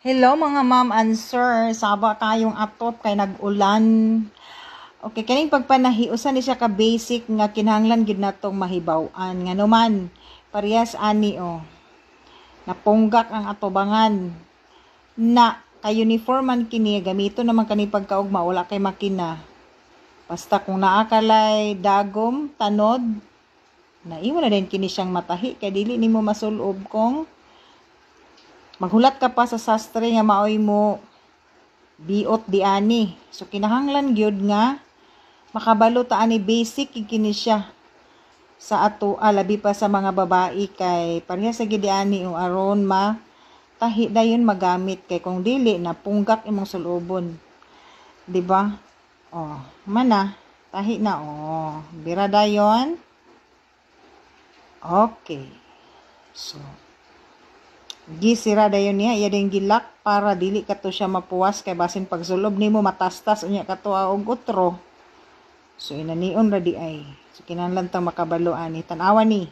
Hello mga ma'am and sir, saba kayong atop kay nag-ulan. Okay, kaning pagpanahiusan ni siya ka basic nga kinahanglan gid natong mahibaw-an. Nga naman, parehas ani napunggak ang atobangan na kay uniforman kini gamito naman kani pagkaugma wala kay makina. Basta kung naa kalay dagom, tanod, naimo na din kini siyang matahi kay dili nimo masulob kung maghulat ka pa sa sastre nga maoy mo biot di ani. So kinahanglan gyud nga makabalo ta ani basic kini siya sa ato labi pa sa mga babae kay pareha sa gid ani aron tahi dayon magamit kay kung dili na punggak imong sulobon. Di ba? Mana tahi na bira dayon. Okay. So gisira dayon niya iya ding gilak para dili kato siya mapuwas kay basin pagsulob nimo matastas unya kato og utro. So inanion ra di ay. So kinahanglan tang makabalo ani tan-awan ni.